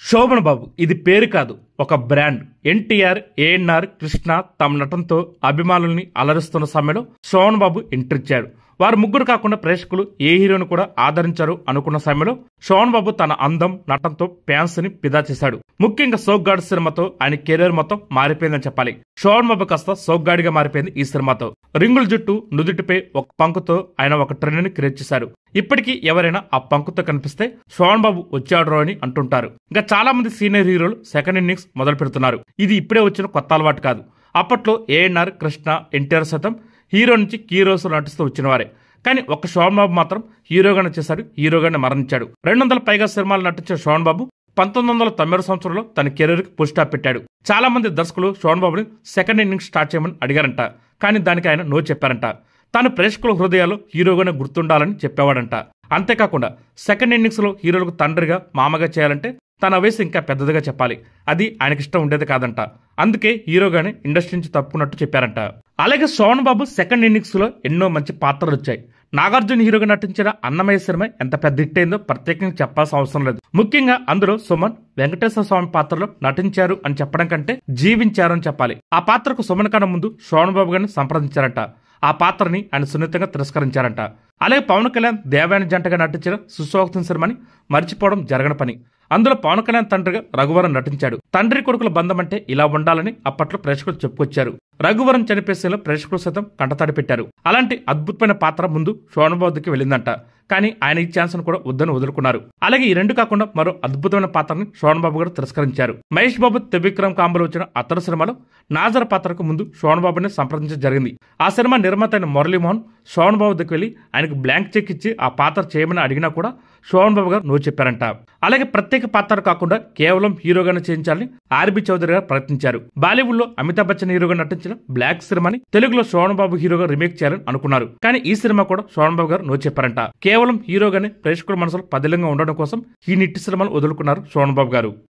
శోభన్ బాబు ఇది పేరు కాదు, ఒక బ్రాండ్. ఎన్టీఆర్, ఏఎన్ఆర్, కృష్ణ తమ నటనతో అభిమానుల్ని అలరిస్తున్న సమయంలో శోభన్ బాబు ఎంట్రీ ఇచ్చాడు. వారు ముగ్గురు కాకుండా ప్రేక్షకులు ఏ హీరోను కూడా ఆదరించారు అనుకున్న సమయంలో శోభన్ బాబు తన అందం, నటనతో ఫ్యాన్స్ ని ఫిదా చేశాడు. ముఖ్యంగా సోగ్గాడు సినిమాతో ఆయన కెరీర్ మొత్తం మారిపోయిందని చెప్పాలి. శోభన్ బాబు కాస్త సోగ్గాడిగా మారిపోయింది ఈ సినిమాతో. రింగుల జుట్టు, నుదుటిపై ఒక పంకుతో ఆయన ఒక ట్రెండ్ ని క్రియేట్ చేశారు. ఇప్పటికీ ఎవరైనా ఆ పంకుతో కనిపిస్తే శోభన్ బాబు వచ్చాడు అని అంటుంటారు. ఇంకా చాలా మంది సీనియర్ హీరోలు సెకండ్ ఇన్నింగ్స్ మొదలు పెడుతున్నారు. ఇది ఇప్పుడే వచ్చిన కొత్త అలవాటు కాదు. అప్పట్లో ఏఎన్ఆర్, కృష్ణ, ఎన్టీఆర్ సైతం హీరో నుంచి కీరోస్ నటిస్తూ వచ్చిన వారే. కానీ ఒక శోభన్ బాబు మాత్రం హీరోగానే చేశాడు, హీరోగానే మరణించాడు. 200 పైగా సినిమాలు నటించిన శోభన్ బాబు 1990 సంవత్సరంలో తన కెరీర్ కి ఫుల్ స్టాప్ పెట్టాడు. చాలా మంది దర్శకులు శోభన్ బాబుని సెకండ్ ఇన్నింగ్స్ స్టార్ట్ చేయమని అడిగారంట. కానీ దానికి ఆయన నో చెప్పారంట. తాను ప్రేక్షకుల హృదయాల్లో హీరోగానే గుర్తుండాలని చెప్పేవాడంట. అంతేకాకుండా సెకండ్ ఇన్నింగ్స్ లో హీరోలకు తండ్రిగా, మామగా చేయాలంటే తన వయసు ఇంకా పెద్దదిగా చెప్పాలి. అది ఆయనకి ఇష్టం ఉండేది కాదంట. అందుకే హీరోగానే ఇండస్ట్రీ నుంచి తప్పుకున్నట్టు చెప్పారంట. అలాగే శోభన్ బాబు సెకండ్ ఇన్నింగ్స్ లో ఎన్నో మంచి పాత్రలు వచ్చాయి. నాగార్జున హీరోగా నటించిన అన్నమయ్య సినిమా ఎంత పెద్ద హిట్ అయిందో ప్రత్యేకంగా చెప్పాల్సిన అవసరం లేదు. ముఖ్యంగా అందులో సుమన్ వెంకటేశ్వర స్వామి పాత్రలో నటించారు అని చెప్పడం కంటే జీవించారు అని చెప్పాలి. ఆ పాత్రకు సుమన్ కన్నా ముందు శోభన్ బాబు గారిని సంప్రదించారంట. ఆ పాత్రని ఆయన సున్నితంగా తిరస్కరించారంట. అలాగే పవన్ కళ్యాణ్, దేవయాని జంటగా నటించిన సుశోక్తం సినిమాని మర్చిపోవడం జరగని పని. అందులో పవన్ కళ్యాణ్ తండ్రిగా రఘువరన్ నటించాడు. తండ్రి కొడుకుల బంధం అంటే ఇలా ఉండాలని అప్పట్లో ప్రేక్షకులు చెప్పుకొచ్చారు. రఘువరన్ చనిపోయేలో ప్రేక్షకులు సైతం కంటతడి పెట్టారు. అలాంటి అద్భుతమైన పాత్ర ముందు శోభన్ బాబుకి వెళ్ళిందంట. కానీ ఆయన ఈ ఛాన్స్ కూడా వద్దని వదులుకున్నారు. అలాగే ఈ రెండు కాకుండా మరో అద్భుతమైన పాత్రని శోభన్ బాబు గారు తిరస్కరించారు. మహేష్ బాబు, త్రివిక్రమ్ కాంబోలో వచ్చిన అతడు సినిమాలో నాజర్ పాత్రకు ముందు శోభన్ బాబుని సంప్రదించడం జరిగింది. ఆ సినిమా నిర్మాత అయిన మురళీమోహన్ శోభన్ బాబు దగ్గరికి వెళ్లి ఆయనకు బ్లాంక్ చెక్ ఇచ్చి ఆ పాత్ర చేయమని అడిగినా కూడా శోభన్ బాబు గారు నో చెప్పారంట. అలాగే ప్రత్యేక పాత్ర కాకుండా కేవలం హీరోగానే చేయించాలని ఆర్బి చౌదరి గారు ప్రయత్నించారు. బాలీవుడ్ లో అమితాబ్ బచ్చన్ హీరోగా నటించిన బ్లాక్ సినిమాని తెలుగులో శోభన్ బాబు హీరోగా రీమేక్ చేయాలని అనుకున్నారు. కానీ ఈ సినిమా కూడా శోభన్ బాబు గారు నో చెప్పారంట. కేవలం హీరోగానే ప్రేక్షకుల మనసులో పదిలంగా ఉండడం కోసం ఈ నిట్టి సినిమాలు వదులుకున్నారు శోభన్ బాబు గారు.